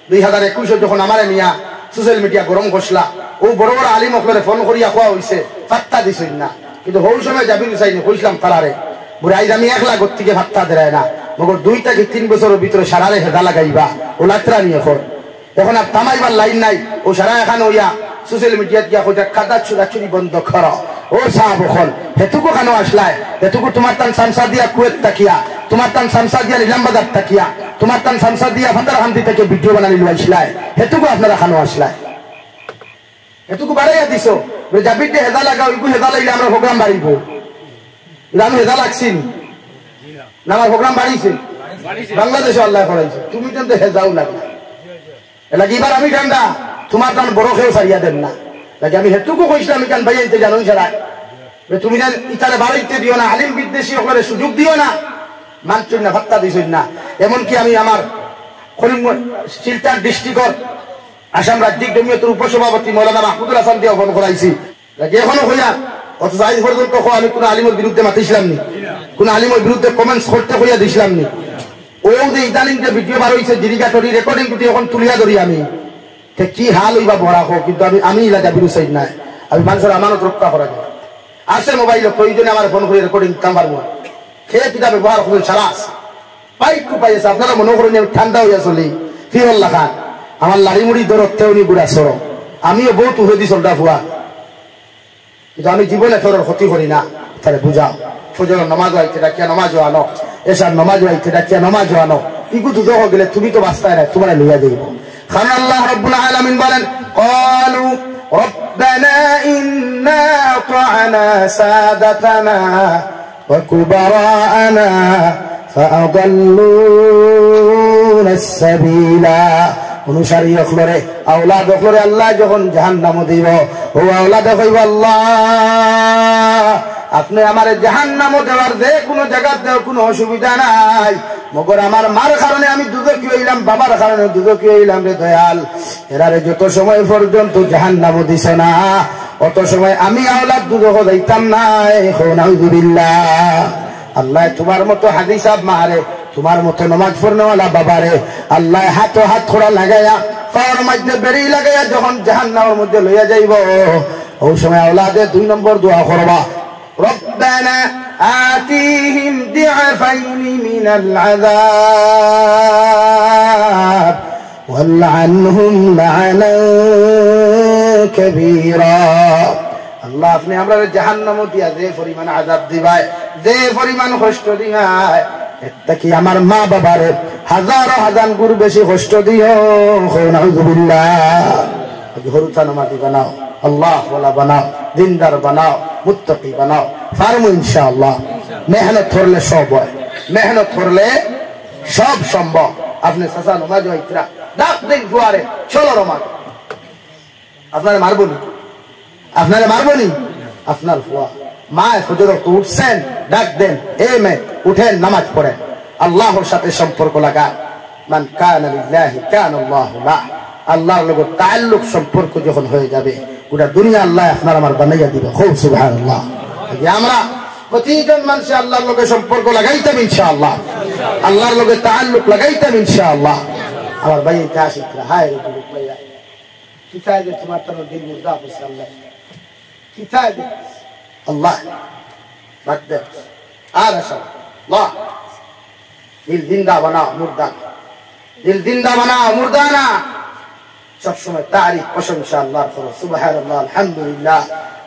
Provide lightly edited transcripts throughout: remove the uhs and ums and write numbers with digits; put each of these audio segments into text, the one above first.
2021 যখন আমার নিয়া সোশ্যাল মিডিয়া গরম ঘষলা ও বড় বড় আলিম অকলরে ফোন করিয়া কোয়া হইছে ফাত্তা দিছেন না কিন্তু হৌ সময় যাবি চাইনি কইছিলাম তারারে বুড়ে আইজ আমি 1 লাখ থেকে ফাত্তা দেয় না মগর 2 থেকে 3 বছরের ভিতরে সারারে হেদা লাগাইবা ও লাত্রা নিয়ে এখন আর থামাইবার লাইন নাই ও সারা এখন হইয়া সোশ্যাল মিডিয়াত গিয়া কইটা কাদা চুরি বন্ধ কর ও সাহাব হল হেতুকো কেন আসলায় হেতুকো তোমার তান সামসা দিয়া কুয়েত তাকিয়া তোমার তান সামসা দিয়া ইলামবাজার তাকিয়া তোমার তান সামসা দিয়া ফাতারহান্দি থেকে ভিডিও বানানি লইছিলায় হেতুকো আপনারা খানো আসলায় হেতুকো বাড়াইয়া দিছো জাবিতে হেদা লাগাও ইগু হেদা লাইলে আমরা প্রোগ্রাম বাড়িব আমি হেদা লাগছি না আমার প্রোগ্রাম বাড়িছে বাংলাদেশে আল্লাহ করাইছে তুমি কিন্তু হেদাও লাগলা এলা এবার আমি ঠান্ডা তোমার তান বড় খেয়েও সারিয়া দেন না লাগে আমি হেতুকো কইছিলাম কেন ভাই আইতে জানো ছাড়া তুমি না ইতারে বাড়াইতে দিও না আলিম বিদ্বেষী ওখানে সুযোগ দিও না মানছুন না ভাত্তা দিছুন না এমনকি আমি আমার শিলচর ডিস্ট্রিক্টর আসাম রাজ্যিক জমিয়তের উপসভাপতি মৌলানা মাহমুদুল হাসান দিয়ে ফোন করাইছি এখনো হইয়া অথচ আজ পর্যন্ত আমি কোন আলিমের বিরুদ্ধে মাতিছিলাম নি কোন আলিমের বিরুদ্ধে কমেন্টস করতে হইয়া দিছিলাম নি ও যে ইদানিং যে ভিডিও বার হয়েছে জিরিগাটরি রেকর্ডিং টুটি এখন তুলিয়া ধরি আমি কি হাল হইবা বড়া হোক কিন্তু আমি ইলাকা বিরু চাই নাই আমি মানুষের আমানত রক্ষা করা যায় আছে মোবাইল প্রয়োজনে আমার ফোন করে রেকর্ডিং দিতাম পারবো খেয়ে পিতা ব্যবহার করুন সারা পাইকু পাইছে আপনারা মনে করেন ঠান্ডা হইয়া চলি কি হল্লা খান আমার লাড়ি মুড়ি দরতে উনি বুড়া সর আমিও বহুত উহে দি চলটা ফুয়া কিন্তু আমি জীবনে তোর ক্ষতি করি না তাহলে বুঝাও ফজর নমাজ আইতে ডাকিয়া নমাজও আনো এসার নমাজও আইতে ডাকিয়া নমাজও আনো ইগু তো দেখো গেলে তুমি তো বাস্তায় না তোমার লইয়া দেব খান আল্লাহ রাব্বুল আলামিন বলেন ক্বালু ربنا إنا أطعنا سادتنا وكبراءنا فأضلونا السبيل অনুসারী অখলরে আওলাদ অখলরে আল্লাহ যখন জাহান্নাম দিব ও আওলাদ কইব আল্লাহ আপনি আমারে জাহান্নাম দেওয়ার যে কোনো জায়গাতে কোনো অসুবিধা নাই মগর আমার মার কারণে আমি দুধকি হইলাম বাবার কারণে দুধকি হইলাম রে দয়াল এরারে যত সময় পর্যন্ত জাহান্নাম দিছ না অত সময় আমি আওলাদ দুধক যাইতাম না নাউযুবিল্লাহ আল্লাহ তোমার মতো হাদিস আব মারে তোমার মতো নামাজ পড়নেওয়ালা বাবারে আল্লাহ হাত খোড়া লাগাইয়া পাওয়ার মধ্যে বেরিয়ে লাগাইয়া যখন জাহান্নামের মধ্যে লইয়া যাইব ওই সময় আওলাদে 2 নম্বর দোয়া করবা রব্বানা আতিহিম দিআফাইন মিনাল আযাব ওয়ালআনহুম লা'নান কাবীরা আল্লাহ আপনি আমরা জাহান্নাম দিয়া যে পরিমাণ আযাব দিবাই যে পরিমাণ কষ্ট দিবাই এটা কি আমার মা বাবারে হাজার হাজার গুণ বেশি কষ্ট দিও নাউযুবিল্লাহ হরুতা নামাজি বানাও আল্লাহ ওয়ালা বানাও দিনদার বানাও মুত্তাকি বানাও পারমু ইনশাআল্লাহ মেহনত করলে সব হয় মেহনত করলে সব সম্ভব আপনি সাসা নামাজ হইতরা ডাক দিন ফুয়ারে চলো রমান আপনারা মারবনি আপনার ফুয়া মা ফজর উঠছেন ডাক দেন এ মে উঠেন নামাজ পড়েন আল্লাহর সাথে সম্পর্ক লাগা মান কানা লিল্লাহি কানা আল্লাহু লা আল্লাহর লগে তাআল্লুক সম্পর্ক যখন হয়ে যাবে গোটা দুনিয়া আল্লাহ আপনার আমার বানাইয়া দিবে খুব সুবহানাল্লাহ আমরা প্রতিজন মানুষ আল্লাহর লগে সম্পর্ক লাগাইতাম ইনশাআল্লাহ আল্লাহর লগে তাআল্লুক লাগাইতাম ইনশাআল্লাহ আমার ভাই ইতিহাসিকরা হায় রে ভাইয়া কি চাই যে তোমার তো দিল মুর্দা হইছে আল্লাহ কি চাই আল্লাহ বাদ দে আর আসা আল্লাহ দিল জিন্দা বানাও মুর্দা দিল জিন্দা বানাও মুর্দা না সব সময় তারিফ প্রশংসা আল্লাহর করো সুবহানাল্লাহ আলহামদুলিল্লাহ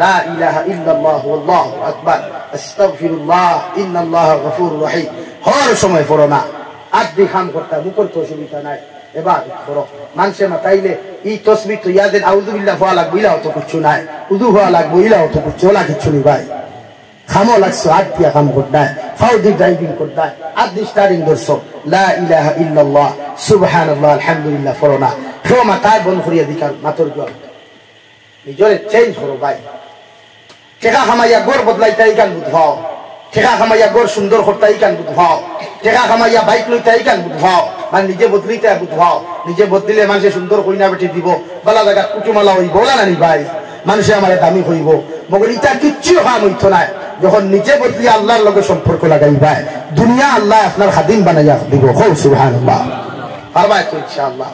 লা ইলাহা ইল্লাল্লাহ ওয়াল্লাহু আকবার আস্তাগফিরুল্লাহ ইন্নাল্লাহা গফুরুর রহিম হর সময় পড়ো না আদি খাম করতে মুকর তো অসুবিধা নাই ইবাদত করো মানুষে মাতাইলে এই তাসবিহ তো ইয়াদেন আউযুবিল্লাহ ওয়া লাগবে ইলাও তো কিছু নাই উযু হওয়া লাগবে ইলাও তো কিছু না কিছু নেই ভাই খামো লাগছো আদিয়া কাম করতে ফাউদি ড্রাইভিং করতে আদি স্টারিং দর্শক লা ইলাহা ইল্লাল্লাহ সুবহানাল্লাহ আলহামদুলিল্লাহ পড়ো না কেউ মাথায় বন্ধ করিয়া দিকার মাতর জল নিজরে চেঞ্জ করো ভাই টেকা খামাইয়া গড় বদলাইতে এই গান বুঝাও টেকা খামাইয়া গড় সুন্দর করতে এই গান বুঝাও টেকা খামাইয়া বাইক লইতে এই গান বুঝাও মানে নিজে বদলিতে বুঝাও নিজে বদলিলে মানুষে সুন্দর কইনা বেটি দিব বালা জায়গা কুটুমালা হইব ওলা নানি ভাই মানুষে আমার দামি হইব মগর ইটা কিচ্ছু কাম হইতো না যখন নিজে বদলি আল্লাহর লগে সম্পর্ক লাগাইবা দুনিয়া আল্লাহ আপনার খাদিম বানাইয়া দিব খুব সুবহানাল্লাহ পারবাই তো ইনশাআল্লাহ?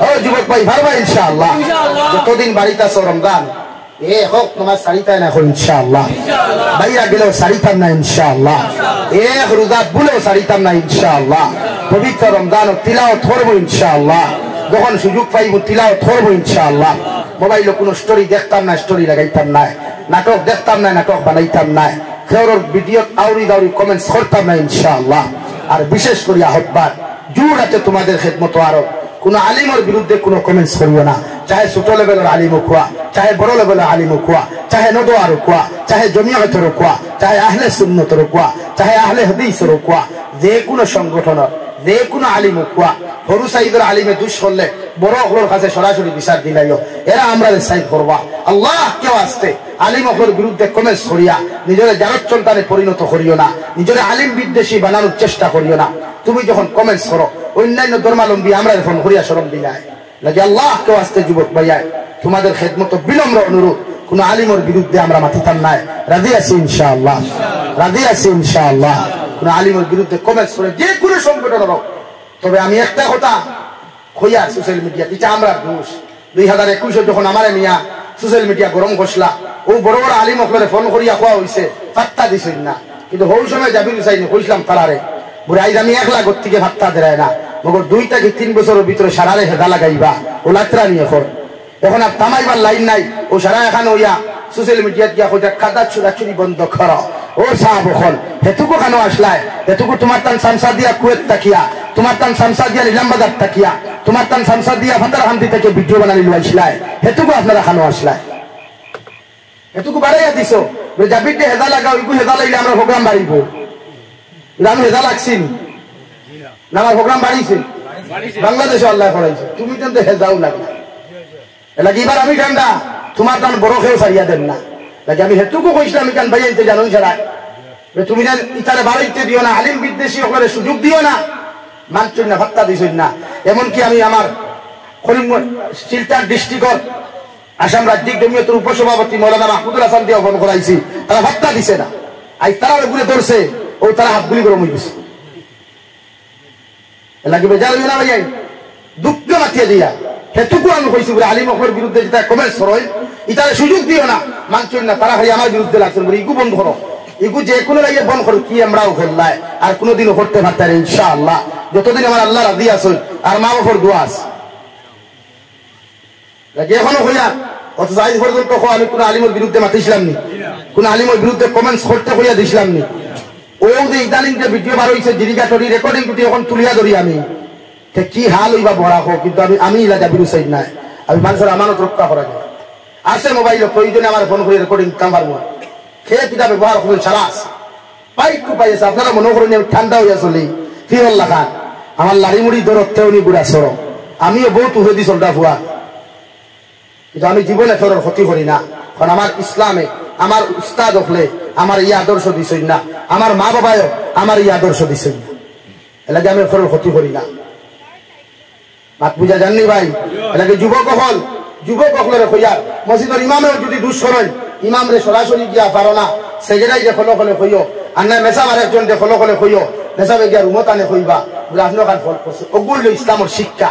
ও যুবক ভাই পারবাই ইনশাআল্লাহ? যতদিন বাড়িতে আছো রমজান এ হোক তোমার সারিতাই না হোক ইনশাআল্লাহ। বাইরা গেলেও সারিতাম না ইনশাআল্লাহ। এক রোজা ভুলেও সারিতাম না ইনশাআল্লাহ। পবিত্র রমজান তিলাওয়াত করব ইনশাআল্লাহ। যখন সুযোগ পাইব তিলাওয়াত করব ইনশাআল্লাহ। মোবাইলে কোনো স্টোরি দেখতাম না, স্টোরি লাগাইতাম না, নাটক দেখতাম না, নাটক বানাইতাম না, কেউর ভিডিও আউরি দাউরি কমেন্টস করতাম না ইনশাআল্লাহ। আর বিশেষ করে আহ্বান জোর আছে তোমাদের খেদমত আরো কোন আলিমের বিরুদ্ধে কোনো কমেন্টস করিও না। চাহে ছোট লেভেলের আলিম কোয়া, চাহে বড় লেভেলের আলিম কোয়া, চাহে নদোয়ার কোয়া, চাহে জমিয়তের কোয়া, চাহে আহলে সুন্নতের কোয়া, চাহে আহলে হাদিসের কোয়া, যে কোনো সংগঠনের যে কোনো আলিম কোয়া, হরু সাইদের আলিমে দুষ করলে বড় অগলোর কাছে সরাসরি বিচার দিলাইও। এরা আমরা সাইড করবা আল্লাহ কেউ আসতে আলিম অগলোর বিরুদ্ধে কমেন্টস করিয়া নিজের জারত সন্তানে পরিণত করিও না, নিজের আলিম বিদ্বেষী বানানোর চেষ্টা করিও না। তুমি যখন কমেন্টস করো অন্যান্য ধর্মালম্বী আমরা ফোন করিয়া শরম দিলাই লাগে আল্লাহ কেউ আসতে। যুবক ভাইয়াই তোমাদের খেদমত বিনম্র অনুরোধ, কোন আলিমের বিরুদ্ধে আমরা মাথিতাম নাই, রাজি আছি ইনশাআল্লাহ, রাজি আছি ইনশাআল্লাহ। কোন আলিমের বিরুদ্ধে কমেন্টস করে যে কোনো সংগঠনের হোক। তবে আমি একটা কথা কইয়া সোশ্যাল মিডিয়া এটা আমরা দোষ। 2021 যখন আমার মিয়া সোশ্যাল মিডিয়া গরম ঘষলা ও বড় বড় আলিম অকলরে ফোন করিয়া কোয়া হইছে, পাত্তা দিছেন না। কিন্তু ওই সময় জাবির চাইনি কইছিলাম তারারে বুড়ে আইজ আমি 1 লাখ থেকে ভাত্তা দেয় না, মগর 2 থেকে 3 বছরের ভিতরে সারারে হেদা লাগাইবা ও লাত্রা নিয়ে এখন এখন আর তামাইবার লাইন নাই। ও সারা এখন ওইয়া সোশ্যাল মিডিয়াত গিয়া কইটা খাদা চুরাচুরি বন্ধ কর। ও সাহাব এখন হেতুকু কেন আসলায়? হেতুকু তোমার তান সামসা দিয়া কুয়েত তাকিয়া, তোমার তান সামসা দিয়া নিলামবাজার তাকিয়া, তোমার তান সামসা দিয়া ভান্দারহান্দি থেকে ভিডিও বানালি লইছিলায়। হেতুকু আপনারা খানো আসলায়, হেতুকু বাড়াইয়া দিছো। জাবিরতে হেদা লাগাও, ইগু হেদা লাইলে আমরা প্রোগ্রাম বাড়িব। আমি হেদা লাগছি না, আমার প্রোগ্রাম বাড়িছে বাংলাদেশে আল্লাহ করাইছে। তুমি কিন্তু হেদাও লাগলা এলাকি এবার আমি ঠান্ডা তোমার তান বড় খেয়েও সারিয়া দেন না লাগে। আমি হেতুকু কইছিলাম ইকান ভাই আনতে জানুন ছাড়া তুমি যেন ইতারে বাড়িতে দিও না, আলিম বিদ্বেষী ওখানে সুযোগ দিও না, মানছেন না, ভাত্তা দিছেন না। এমনকি আমি আমার করিমগঞ্জ শিলচর ডিস্ট্রিক্টর আসাম রাজ্যিক জমিয়তের উপসভাপতি মৌলানা মাহমুদুল হাসান দিয়ে ফোন করাইছি, তারা ভাত্তা দিছে না। আই তারা ওগুলো ধরছে ও তারা হাতগুলি গরম হয়ে গেছে এলাকি বেজার না ভাই দুঃখ মাতিয়ে দিয়া। হেতুকু আমি কইছি বলে আলিম অকলের বিরুদ্ধে যেটা কমেন্টস করো ইতারে সুযোগ দিও না, মানছেন না, তারা খালি আমার বিরুদ্ধে লাগছেন বলে ইগু বন্ধ করো, ইগু যে কোনো লাগিয়ে বন্ধ করো। কি আমরাও খেললাই আর কোনোদিনও করতে পারতাম ইনশাআল্লাহ, যতদিন আমার আল্লাহ রাজি আছে আর মা বাবার দোয়া আছে। এখনো হইয়া অথচ আজ পর্যন্ত আমি কোন আলিমের বিরুদ্ধে মাতিছিলাম নি, কোন আলিমের বিরুদ্ধে কমেন্টস করতে হইয়া দিছিলাম নি। ও যে ইদানিং যে ভিডিও বার হয়েছে জিরিকাটরি রেকর্ডিং টুটি এখন তুলিয়া ধরি আমি কি হাল হইবা বড়া হোক, কিন্তু আমি ইলাকা বিরুসাইড নাই। আমি মানুষের আমানত রক্ষা করা যায় আছে মোবাইলে প্রয়োজনে আমার ফোন করে রেকর্ডিং কামবার মন খেয়ে পিঠা ব্যবহার করুন সারা আছে পাইকু পাইছে। আপনারা মনে করেন আমি ঠান্ডা হইয়া চলি ফিরল্লা খান আমার লাড়ি মুড়ি দরতে উনি গুড়া সর আমিও বহুত উহে দি চলটা ভুয়া, কিন্তু আমি জীবনে ফেরর ক্ষতি করি না। কারণ আমার ইসলামে আমার উস্তাদ হলে আমার এই আদর্শ দিছই না, আমার মা বাবাও আমার এই আদর্শ দিছই না, এলাকে আমি ফেরর ক্ষতি করি না। মাত বুঝা জাননি ভাই? এলাকে যুবক হলের হইয়া মসজিদের ইমামেও যদি দুষ করেন ইমাম রে সরাসরি গিয়া পারো না, সেজেরাই যে ফলো হলে হইও আর না মেসাব আর একজন যে ফলো হলে হইও, মেসাবে গিয়া রুমত আনে হইবা বলে আপনার কান ফল করছে। ওগুলো ইসলামের শিক্ষা।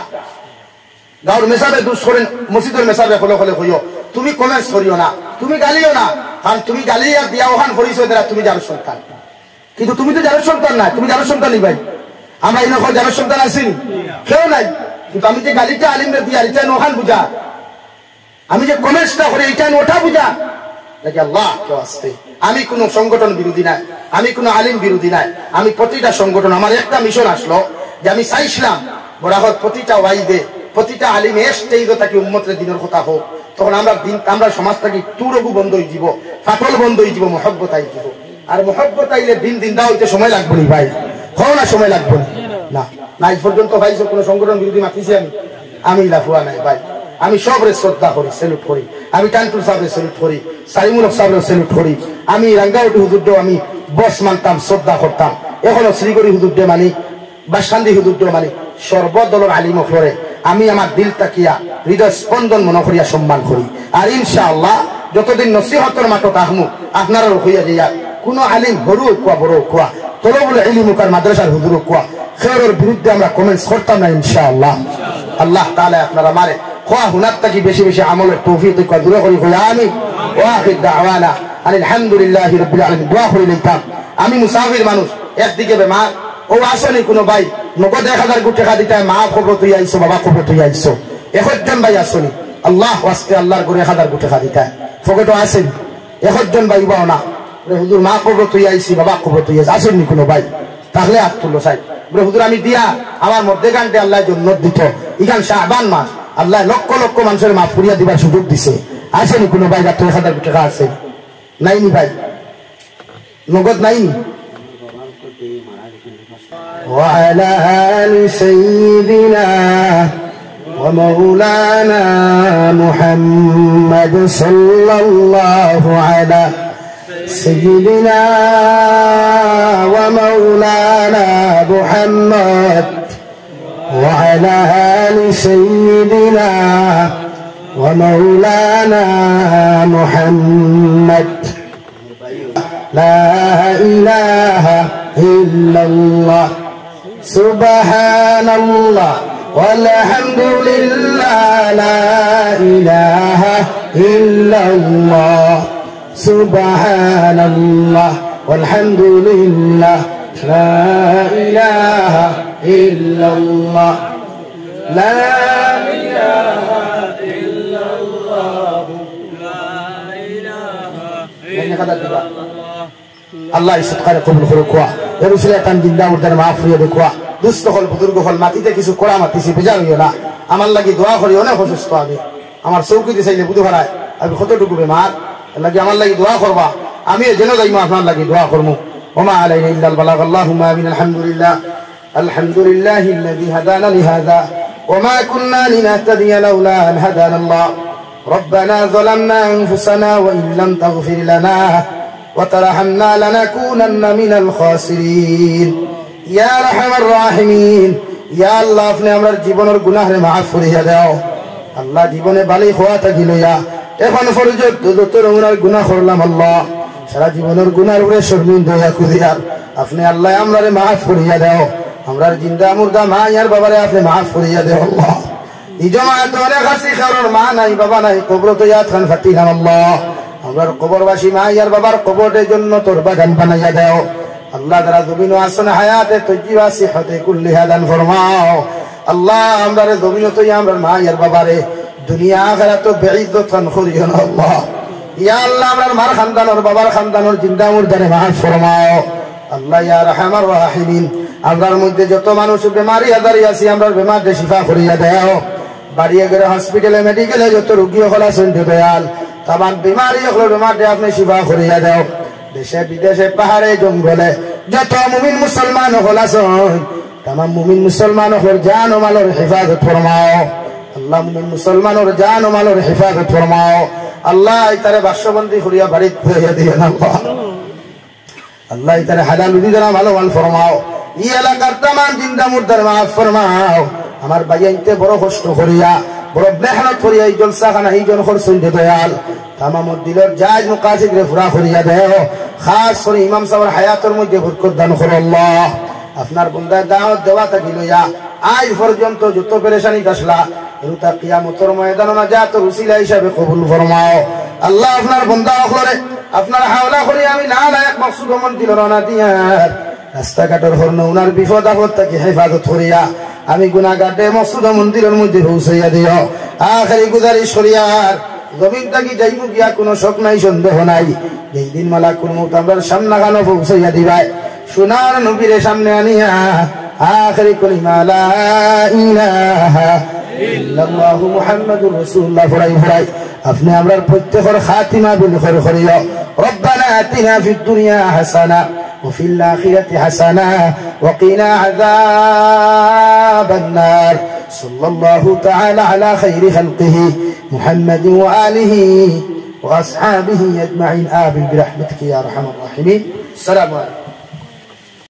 গাঁর মেসাবে দুষ করেন মসজিদের মেসাবে ফলো হলে হইও, তুমি কমেন্টস করিও না, তুমি গালিও না, কারণ তুমি গালিয়া দিয়া ওখান করিস তুমি যার সন্তান, কিন্তু তুমি তো যার সন্তান না, তুমি যার সন্তানই ভাই। আমরা এই নখন যার সন্তান আছি কেউ নাই, কিন্তু আমি যে গালিটা আলিমরে দিয়া এটা ওখান বুঝা, আমি যে কমেন্টসটা করে এটা ওঠা বুঝা নাকি আল্লাহ কেউ আসতে। আমি কোন সংগঠন বিরোধী নাই, আমি কোন আলিম বিরোধী নাই, আমি প্রতিটা সংগঠন আমার একটা মিশন আসলো যে আমি চাইছিলাম বরাবর প্রতিটা ওয়াইদে প্রতিটা আলিম এসতেই তাকে উম্মতের দিনের কথা হোক, তখন আমরা সমাজটাকে তুরগু বন্ধ হয়ে যাব, ফাটল বন্ধ হয়ে যাব, মহব্বত আই দিব। আর মহব্বত আইলে দিন দা হইতে সময় লাগবে নি ভাই, হও না সময় লাগবে না। নাই পর্যন্ত ভাই কোন সংগঠন বিরোধী মাতিছি আমি লাফুয়া নাই ভাই। আমি সবরে শ্রদ্ধা করি, সেলুট করি। আমি টানটুল সাহেবের সেলুট করি, সাইমুল হক সাহেবের সেলুট করি। আমি রাঙ্গাউটি হুজুরদেও আমি বস মানতাম, শ্রদ্ধা করতাম। এখনো শ্রীগড়ি হুজুরদে মানি, বাসকান্দি হুজুরদেও মানি। সর্বদলের আলিম ফ্লোরে আমি আমার দিল তাকিয়া হৃদয় স্পন্দন মনে করিয়া সম্মান করি। আর ইনশাআল্লাহ যতদিন নসিহতের মাঠত আহমু আপনারা হইয়া যাইয়া কোন আলিম বড় কোয়া বড় কোয়া তলবুল ইলম মুকার মাদ্রাসার হুজুর কোয়া খেরের বিরুদ্ধে আমরা কমেন্টস করতাম না ইনশাআল্লাহ। আল্লাহ তাআলা আপনারা মারে খোয়া হুনার থাকি বেশি বেশি আমলের তৌফিক দূর করি কই আমিন। ওয়া আখির দাওয়ানা আলহামদুলিল্লাহি রাব্বিল আলামিন। দোয়া করি লইতাম আমি মুসাফির মানুষ, একদিকে বেমার, ও আসলে কোনো ভাই নগদ 1000 কোটি টাকা দিতে মা খবর তুই আইছো, বাবা খবর তুই আইছো, একজন ভাই আসনি আল্লাহ ওয়াস্তে আল্লাহর করে 1000 কোটি টাকা দিতে ফকটো আসেন, একজন ভাই বাও না হুজুর মা খবর তুই আইছি, বাবা খবর তুই আইছি, আসেননি কোনো ভাই, তাহলে হাত তুলো চাই হুজুর আমি দিয়া আমার মধ্যে গানতে আল্লাহ জন্নত দিত, ইখান শাবান মাস আল্লাহ লক্ষ লক্ষ মানুষের মাফ করিয়া দিবার সুযোগ দিছে, আসেনি কোনো ভাই রাত 1000 কোটি টাকা আছে নাইনি ভাই, নগদ নাইনি। وعلى آل سيدنا ومولانا محمد صلى الله على سيدنا ومولانا محمد وعلى آل سيدنا ومولانا محمد لا إله إلا الله سبحان الله والحمد لله لا إله إلا الله سبحان الله والحمد لله لا إله إلا الله لا إله إلا الله لا إله إلا الله আল্লাহ ইসতকারে কবুল করুক। কোয়া এরুসিলে তান জিন্দা মুর্দার মাফ করিয়া দেখুয়া দুস্থ হল বুজুর্গ হল মাটিতে কিছু কোড়া মাতিছি বেজা হইও না, আমার লাগি দোয়া করি, অনেক অসুস্থ আমি, আমার চৌকিতে চাইলে বুধ হারায় আমি কতটুকু বেমার, লাগি আমার লাগি দোয়া করবা, আমি যেন যাইমো আপনার লাগি দোয়া করবো। ওমা আলাইনা ইল্লাল বালাগ আল্লাহুম্মা আমিন। আলহামদুলিল্লাহ আলহামদুলিল্লাহি আল্লাযী হাদানা লিহাযা ওমা কুন্না লিনাহতাদিয়া লাউলা আন হাদানা আল্লাহ রব্বানা যালামনা আনফুসানা ওয়া ইন লাম তাগফির লানা وترحمنا لنكونن من الخاسرين يا ارحم الراحمين। يا الله আপনি আমার জীবনের গুনাহরে maaf করিয়া দাও আল্লাহ, জীবনে ভালো হওয়া থাকিল ইয়া এখন পর্যন্ত যত রকমের গুনাহ করলাম আল্লাহ, সারা জীবনের গুনাহর উপরে শর্মিন্দা হইয়া খুদিয়ার আপনি আল্লাহ আমরারে maaf করিয়া দাও, আমরার জিন্দা মুর্দা মা ইয়ার বাবারে আপনি maaf করিয়া দাও আল্লাহ। এই জমায়েত অনেক আছে কারণ মা নাই বাবা নাই, কবর তো ইয়াত খান ফাতিহাম আল্লাহ, আমরার কবরবাসী মা ইয়ার বাবার কবরের জন্য তোর বাগান বানাইয়া দাও আল্লাহ, তারা জমিন আসন হায়াতে তজ্জিবা সিহতে কুল্লিহা দান ফরমাও আল্লাহ, আমরার জমিন তো আমরার মা ইয়ার বাবারে দুনিয়া আখিরাত বেইজ্জত খান করিও না আল্লাহ। ইয়া আল্লাহ আমরার মার খানদানর বাবার খানদানর জিন্দা মুর্দারে মাফ ফরমাও আল্লাহ ইয়া রাহমার রাহিমিন। আমরার মধ্যে যত মানুষ বেমারি আদারি আছে আমরার বেমারকে শিফা করিয়া দাও, বাড়িয়ে গেলে হসপিটালে মেডিকেলে যত রোগী হল আছেন দয়াল তামাম বিমারি হলো বেমারকে আপনি শিফা করিয়া দাও, দেশে বিদেশে পাহাড়ে জঙ্গলে যত মুমিন মুসলমান হল আছেন তামাম মুমিন মুসলমান হল জান ও মালের হেফাজত ফরমাও আল্লাহ, মুমিন মুসলমানের জান ও মালের হেফাজত ফরমাও আল্লাহ, ইতারে বাক্সবন্দি করিয়া বাড়িতে ঘুরাইয়া দিও না আল্লাহ, ইতারে হালাল উদিদানা ভালো মাল ফরমাও, ই এলাকার তামাম জিন্দা মুর্দার মাফ ফরমাও। আমার ভাইয়াইতে বড় কষ্ট করিয়া বড় মেহনত করিয়া এই জলসাখানা এইজন করছেন দয়াল, তামাম দিলের জায়েজ মুকাসিদ রে পুরা করিয়া দেও, খাস করে ইমাম সাহেবের হায়াতের মধ্যে বরকত দান করো আল্লাহ। আপনার বন্দার দাওয়াত দেওয়া থাকিলইয়া আজ পর্যন্ত যত পেরেশানি আসলা এরুতা কিয়ামতের ময়দানে নাজাতের উসিলা হিসাবে কবুল ফরমাও আল্লাহ। আপনার বন্দা হলরে আপনার হাওলা করি আমি না লায়ক মাকসুদ মন্দির রওনা দিয়া রাস্তাঘাটের হরণ উনার বিপদ আপদ থেকে হেফাজত করিয়া আমি গুনাহগারে মকসুদ মন্দিরের মধ্যে পৌঁছাইয়া দিও। আখেরি গুজারিশ করিয়ার জমিন থাকি যাইবো গিয়া কোনো শক নাই সন্দেহ নাই, যেই দিন মালাকুল মউত আমরার সামনাখানো পৌঁছাইয়া দিবাই সোনার নবীরে সামনে আনিয়া আখেরি কলিমা লা ইলাহা ইল্লাল্লাহু মুহাম্মাদুর রাসূলুল্লাহ ফরাই ফরাই আপনি আমরার প্রত্যেকের খাতিমা বিল খৈর করিও। রব্বানা আতিনা ফিদ দুনিয়া হাসানা وفي الآخرة حسنة وقنا عذاب النار صلى الله تعالى على خير خلقه محمد وآله وأصحابه أجمعين آمين برحمتك يا أرحم الراحمين. السلام عليكم.